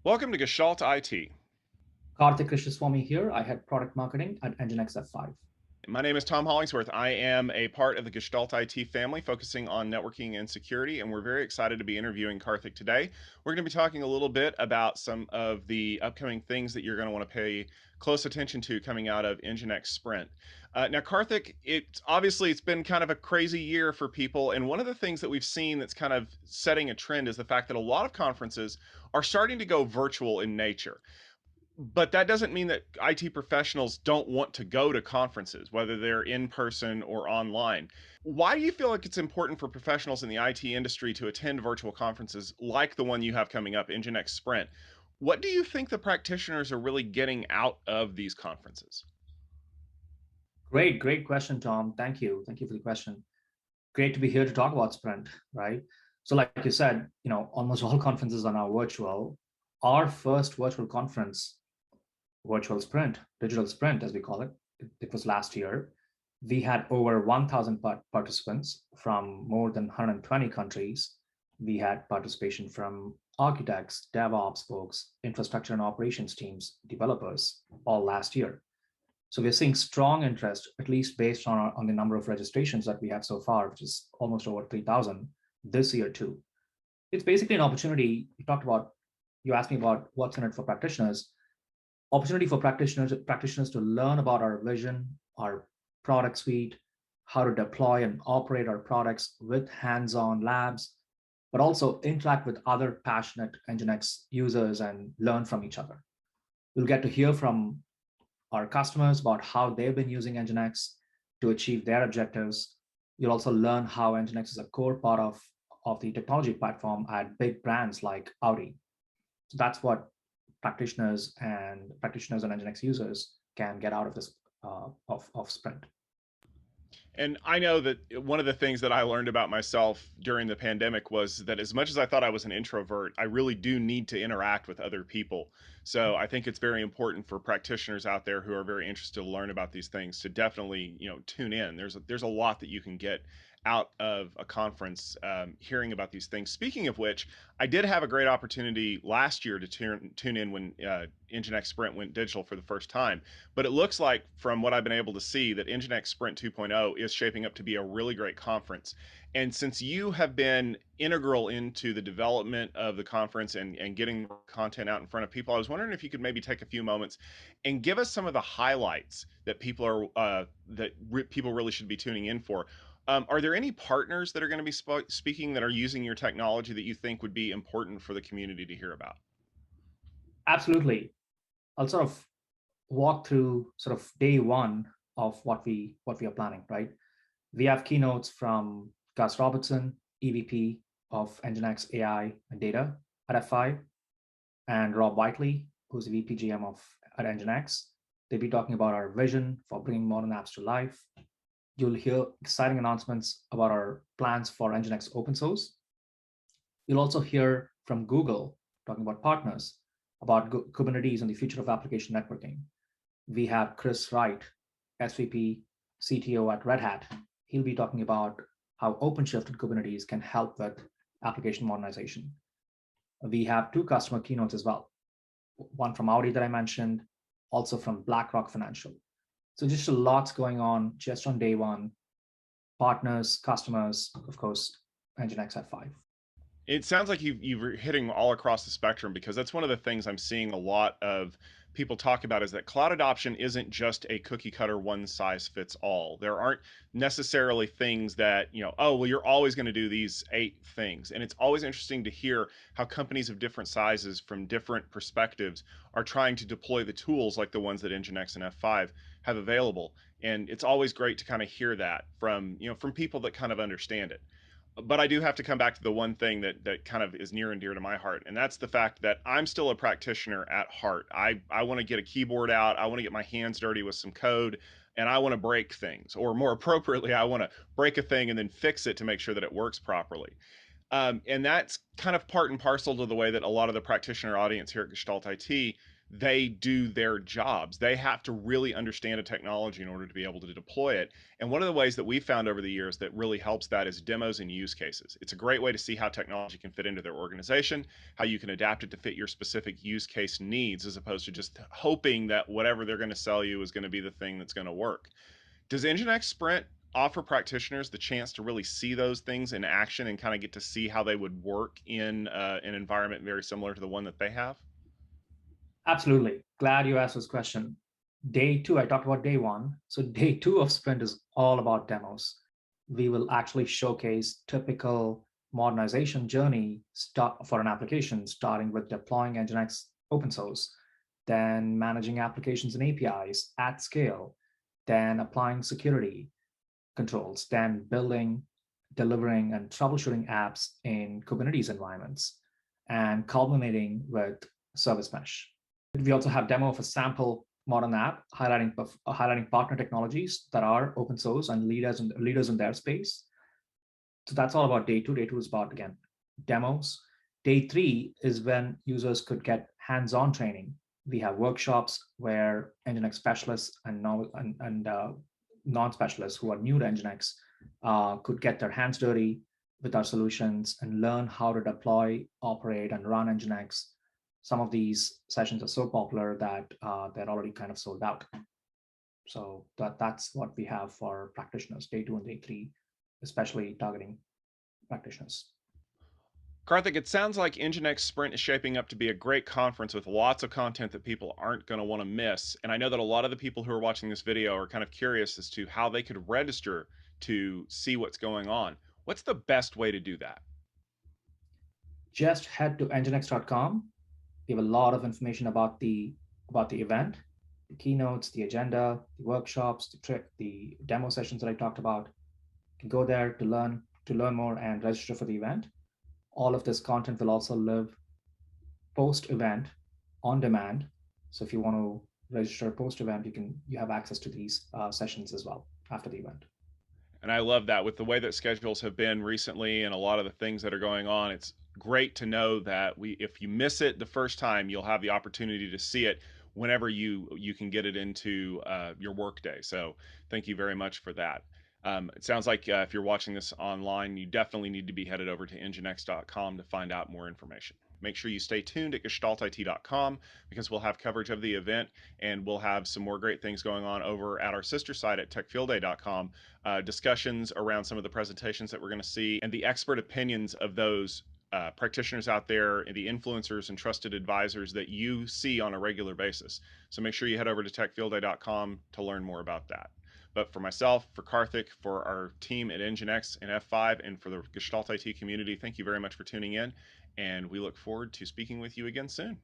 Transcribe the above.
Welcome to Gestalt IT. Karthik Krishnaswamy here. I head product marketing at NGINX F5. My name is Tom Hollingsworth. I am a part of the Gestalt IT family focusing on networking and security, and we're very excited to be interviewing Karthik today. We're going to be talking a little bit about some of the upcoming things that you're going to want to pay close attention to coming out of NGINX Sprint. Now, Karthik, it's been kind of a crazy year for people, and one of the things that we've seen that's kind of setting a trend is the fact that a lot of conferences are starting to go virtual in nature. But that doesn't mean that IT professionals don't want to go to conferences, whether they're in person or online. Why do you feel like it's important for professionals in the IT industry to attend virtual conferences like the one you have coming up, NGINX Sprint? What do you think the practitioners are really getting out of these conferences? Great question, Tom. Thank you. Thank you for the question. Great to be here to talk about Sprint, right? So, like you said, almost all conferences are now virtual. Our first virtual conference, virtual Sprint, digital Sprint, as we call it, it was last year. We had over 1,000 participants from more than 120 countries. We had participation from architects, DevOps folks, infrastructure and operations teams, developers, all last year. So we're seeing strong interest, at least based on the number of registrations that we have so far, which is almost over 3,000 this year too. It's basically an opportunity. You asked me about what's in it for practitioners. Opportunity for practitioners to learn about our vision, our product suite, how to deploy and operate our products with hands-on labs, but also interact with other passionate NGINX users and learn from each other. You'll get to hear from our customers about how they've been using NGINX to achieve their objectives. You'll also learn how NGINX is a core part of the technology platform at big brands like Audi. So that's what practitioners and NGINX users can get out of this of Sprint. And I know that one of the things that I learned about myself during the pandemic was that as much as I thought I was an introvert, I really do need to interact with other people. So I think it's very important for practitioners out there who are very interested to learn about these things to definitely, tune in. There's a lot that you can get out of a conference hearing about these things. Speaking of which, I did have a great opportunity last year to tune in when NGINX Sprint went digital for the first time. But it looks like, from what I've been able to see, that NGINX Sprint 2.0 is shaping up to be a really great conference. And since you have been integral into the development of the conference and getting content out in front of people, I was wondering if you could maybe take a few moments and give us some of the highlights that people really should be tuning in for. Are there any partners that are going to be speaking that are using your technology that you think would be important for the community to hear about? Absolutely. I'll sort of walk through sort of day one of what we are planning, right? We have keynotes from Gus Robertson, EVP of NGINX AI and data at F5, and Rob Whiteley, who's the VP GM at NGINX. They'll be talking about our vision for bringing modern apps to life. You'll hear exciting announcements about our plans for NGINX open source. You'll also hear from Google talking about partners, about Kubernetes and the future of application networking. We have Chris Wright, SVP, CTO at Red Hat. He'll be talking about how OpenShift and Kubernetes can help with application modernization. We have two customer keynotes as well, one from Audi that I mentioned, also from BlackRock Financial. So just a lot's going on just on day one. Partners, customers, of course, NGINX F5. It sounds like you're hitting all across the spectrum, because that's one of the things I'm seeing a lot of people talk about, is that cloud adoption isn't just a cookie cutter one size fits all. There aren't necessarily things that, oh, well, you're always going to do these 8 things. And it's always interesting to hear how companies of different sizes from different perspectives are trying to deploy the tools like the ones that NGINX and F5 have available. And it's always great to kind of hear that from people that kind of understand it. But I do have to come back to the one thing that kind of is near and dear to my heart, and that's the fact that I'm still a practitioner at heart. I want to get a keyboard out, I want to get my hands dirty with some code, and I want to break things, or more appropriately, I want to break a thing and then fix it to make sure that it works properly. And that's kind of part and parcel to the way that a lot of the practitioner audience here at Gestalt IT, they do their jobs. They have to really understand a technology in order to be able to deploy it. And one of the ways that we've found over the years that really helps that is demos and use cases. It's a great way to see how technology can fit into their organization, how you can adapt it to fit your specific use case needs, as opposed to just hoping that whatever they're going to sell you is going to be the thing that's going to work. Does NGINX Sprint offer practitioners the chance to really see those things in action and kind of get to see how they would work in an environment very similar to the one that they have? Absolutely. Glad you asked this question. Day two, I talked about day one. So day two of Sprint is all about demos. We will actually showcase typical modernization journey for an application, starting with deploying NGINX open source, then managing applications and APIs at scale, then applying security controls, then building, delivering, and troubleshooting apps in Kubernetes environments, and culminating with service mesh. We also have demo of a sample modern app highlighting partner technologies that are open source and leaders in their space. So that's all about day two. Day two is about, again, demos. Day three is when users could get hands-on training. We have workshops where NGINX specialists and non-specialists who are new to NGINX could get their hands dirty with our solutions and learn how to deploy, operate, and run NGINX. Some of these sessions are so popular that they're already kind of sold out. So that's what we have for practitioners, day two and day three, especially targeting practitioners. Karthik, it sounds like NGINX Sprint is shaping up to be a great conference with lots of content that people aren't going to want to miss. And I know that a lot of the people who are watching this video are kind of curious as to how they could register to see what's going on. What's the best way to do that? Just head to nginx.com. We have a lot of information about the event, the keynotes, the agenda, the workshops, the demo sessions that I talked about. You can go there to learn more and register for the event. All of this content will also live post event on demand. So if you want to register post event, you have access to these sessions as well after the event. And I love that with the way that schedules have been recently and a lot of the things that are going on. It's great to know that if you miss it the first time, you'll have the opportunity to see it whenever you can get it into your workday. So thank you very much for that. It sounds like if you're watching this online, you definitely need to be headed over to nginx.com to find out more information. Make sure you stay tuned at gestaltit.com because we'll have coverage of the event and we'll have some more great things going on over at our sister site at techfieldday.com. Discussions around some of the presentations that we're going to see and the expert opinions of those practitioners out there and the influencers and trusted advisors that you see on a regular basis. So make sure you head over to techfieldday.com to learn more about that. But for myself, for Karthik, for our team at NGINX and F5, and for the Gestalt IT community, thank you very much for tuning in. And we look forward to speaking with you again soon.